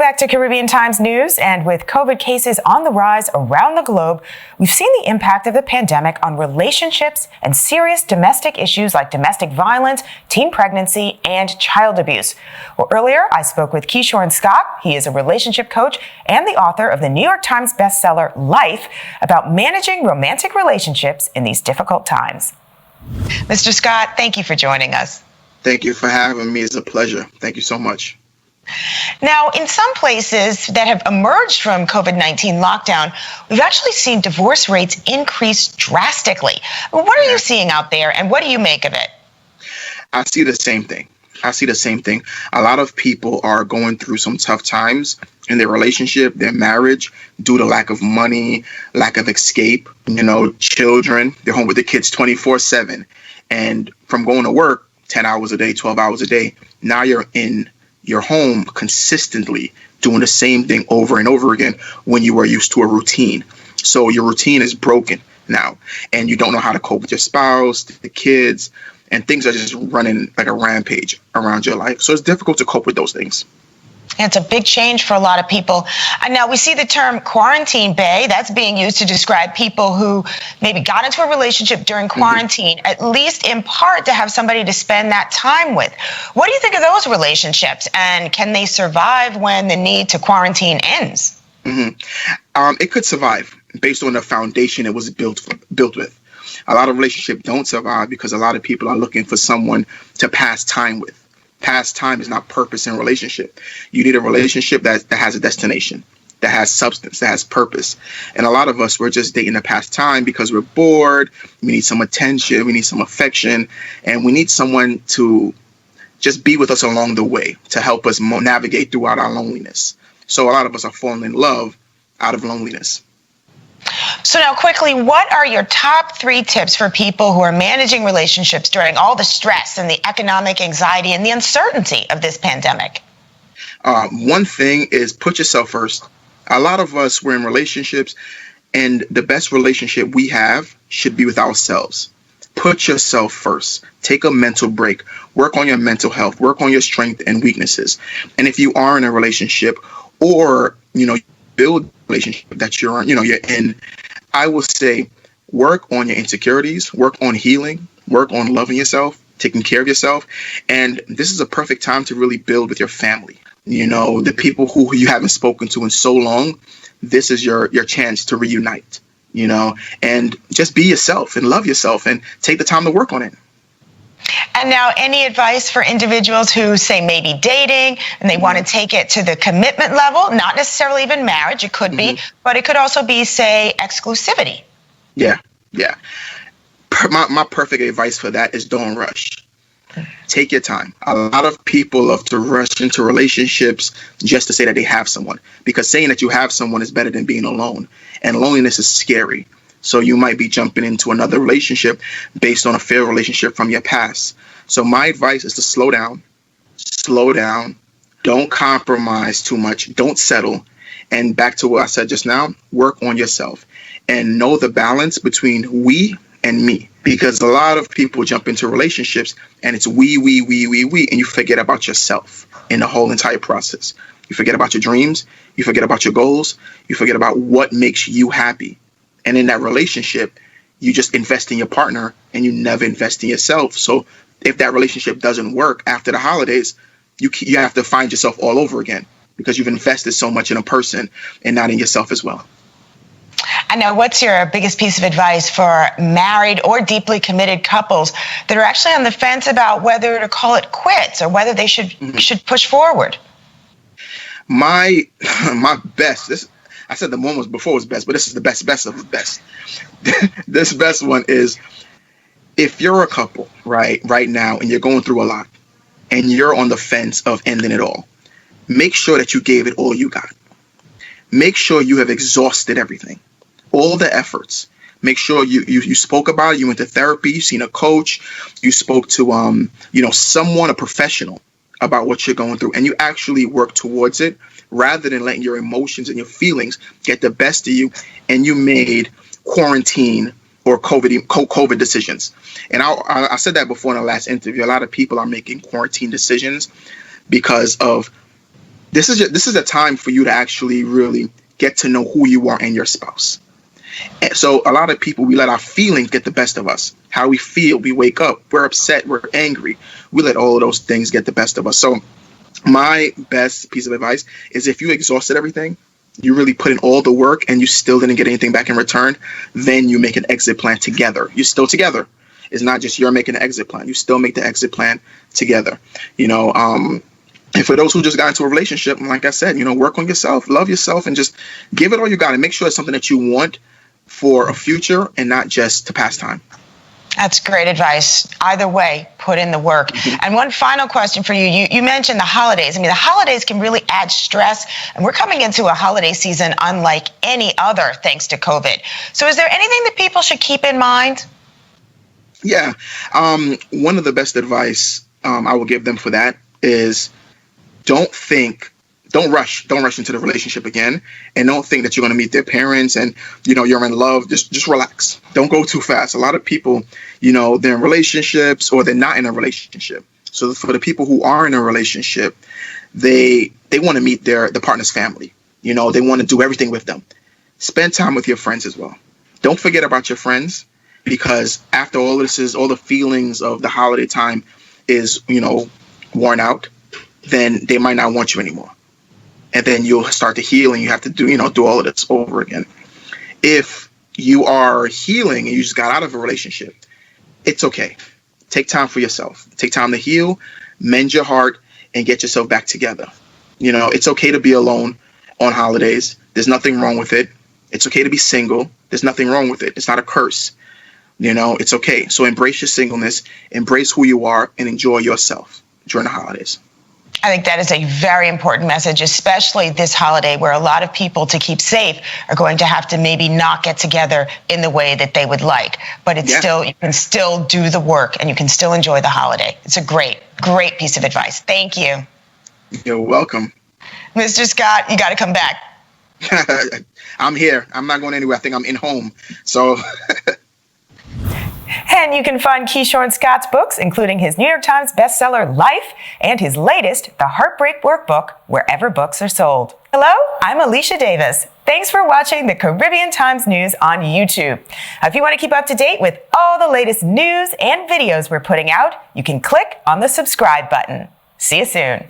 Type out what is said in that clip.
Back to Caribbean Times News, and with COVID cases on the rise around the globe, we've seen the impact of the pandemic on relationships and serious domestic issues like domestic violence, teen pregnancy, and child abuse. Well, earlier, I spoke with Keishorne Scott. He is a relationship coach and the author of the New York Times bestseller, L.I.F.E, about managing romantic relationships in these difficult times. Mr. Scott, thank you for joining us. Thank you for having me. It's a pleasure. Thank you so much. Now, in some places that have emerged from COVID-19 lockdown, we've actually seen divorce rates increase drastically. What are you seeing out there, and what do you make of it? I see the same thing. A lot of people are going through some tough times in their relationship, their marriage, due to lack of money, lack of escape, children. They're home with the kids 24/7. And from going to work 10 hours a day, 12 hours a day, now you're in your home consistently doing the same thing over and over again when you were used to a routine. So your routine is broken now, and you don't know how to cope with your spouse, the kids, and things are just running like a rampage around your life. So it's difficult to cope with those things. It's a big change for a lot of people. And now we see the term quarantine bae. That's being used to describe people who maybe got into a relationship during quarantine, at least in part to have somebody to spend that time with. What do you think of those relationships? And can they survive when the need to quarantine ends? It could survive based on the foundation it was built with. A lot of relationships don't survive because a lot of people are looking for someone to pass time with. Pastime is not purpose in a relationship. You need a relationship that has a destination, that has substance, that has purpose. And a lot of us, we're just dating a pastime because we're bored. We need some attention. We need some affection. And we need someone to just be with us along the way to help us navigate throughout our loneliness. So a lot of us are falling in love out of loneliness. So now quickly, what are your top 3 tips for people who are managing relationships during all the stress and the economic anxiety and the uncertainty of this pandemic? One thing is put yourself first. A lot of us, we're in relationships, and the best relationship we have should be with ourselves. Put yourself first. Take a mental break. Work on your mental health. Work on your strengths and weaknesses. And if you are in a relationship or, build a relationship that you're in, I will say work on your insecurities, work on healing, work on loving yourself, taking care of yourself. And this is a perfect time to really build with your family. The people who you haven't spoken to in so long, this is your chance to reunite, and just be yourself and love yourself and take the time to work on it. And now, any advice for individuals who say maybe dating and they want to take it to the commitment level, not necessarily even marriage, it could be, but it could also be, say, exclusivity? Yeah. My perfect advice for that is don't rush. Take your time. A lot of people love to rush into relationships just to say that they have someone, because saying that you have someone is better than being alone. And loneliness is scary. So you might be jumping into another relationship based on a failed relationship from your past. So my advice is to slow down, don't compromise too much, don't settle. And back to what I said just now, work on yourself and know the balance between we and me. Because a lot of people jump into relationships and it's we, and you forget about yourself in the whole entire process. You forget about your dreams, you forget about your goals, you forget about what makes you happy. And in that relationship, you just invest in your partner and you never invest in yourself. So if that relationship doesn't work after the holidays, you have to find yourself all over again because you've invested so much in a person and not in yourself as well. And now, what's your biggest piece of advice for married or deeply committed couples that are actually on the fence about whether to call it quits or whether they should push forward? My best, I said the one was before was best, but this is the best of the best. This best one is, if you're a couple right now and you're going through a lot and you're on the fence of ending it all, make sure that you gave it all you got. Make sure you have exhausted everything, all the efforts. Make sure you spoke about it. You went to therapy. You seen a coach. You spoke to someone, a professional, about what you're going through, and you actually work towards it rather than letting your emotions and your feelings get the best of you. And you made quarantine or COVID decisions. And I said that before in the last interview. A lot of people are making quarantine decisions because of this is a time for you to actually really get to know who you are and your spouse. And so a lot of people, we let our feelings get the best of us. How we feel, we wake up, we're upset, we're angry. We let all of those things get the best of us. So my best piece of advice is, if you exhausted everything, you really put in all the work and you still didn't get anything back in return, then you make an exit plan together. You're still together. It's not just you're making an exit plan. You still make the exit plan together. And for those who just got into a relationship, like I said, work on yourself, love yourself, and just give it all you got, and make sure it's something that you want for a future and not just to pass time. That's great advice. Either way, put in the work. Mm-hmm. And one final question for you. You mentioned the holidays. I mean, the holidays can really add stress, and we're coming into a holiday season unlike any other thanks to COVID. So is there anything that people should keep in mind? Yeah. One of the best advice I will give them for that is don't rush into the relationship again, and don't think that you're going to meet their parents and, you're in love. Just relax. Don't go too fast. A lot of people, they're in relationships or they're not in a relationship. So for the people who are in a relationship, they want to meet the partner's family. They want to do everything with them. Spend time with your friends as well. Don't forget about your friends, because after all the feelings of the holiday time is, worn out, then they might not want you anymore. And then you'll start to heal, and you have to do all of this over again. If you are healing and you just got out of a relationship, it's okay. Take time for yourself. Take time to heal, mend your heart, and get yourself back together. It's okay to be alone on holidays. There's nothing wrong with it. It's okay to be single. There's nothing wrong with it. It's not a curse. It's okay. So embrace your singleness, embrace who you are, and enjoy yourself during the holidays. I think that is a very important message, especially this holiday, where a lot of people, to keep safe, are going to have to maybe not get together in the way that they would like. But you can still do the work, and you can still enjoy the holiday. It's a great, great piece of advice. Thank you. You're welcome. Mr. Scott, you got to come back. I'm here. I'm not going anywhere. I think I'm in home. So... And you can find Keishorne Scott's books, including his New York Times bestseller, L.I.F.E, and his latest, The Heartbreak Workbook, wherever books are sold. Hello, I'm Alicia Davis. Thanks for watching the Caribbean Times News on YouTube. If you want to keep up to date with all the latest news and videos we're putting out, you can click on the subscribe button. See you soon.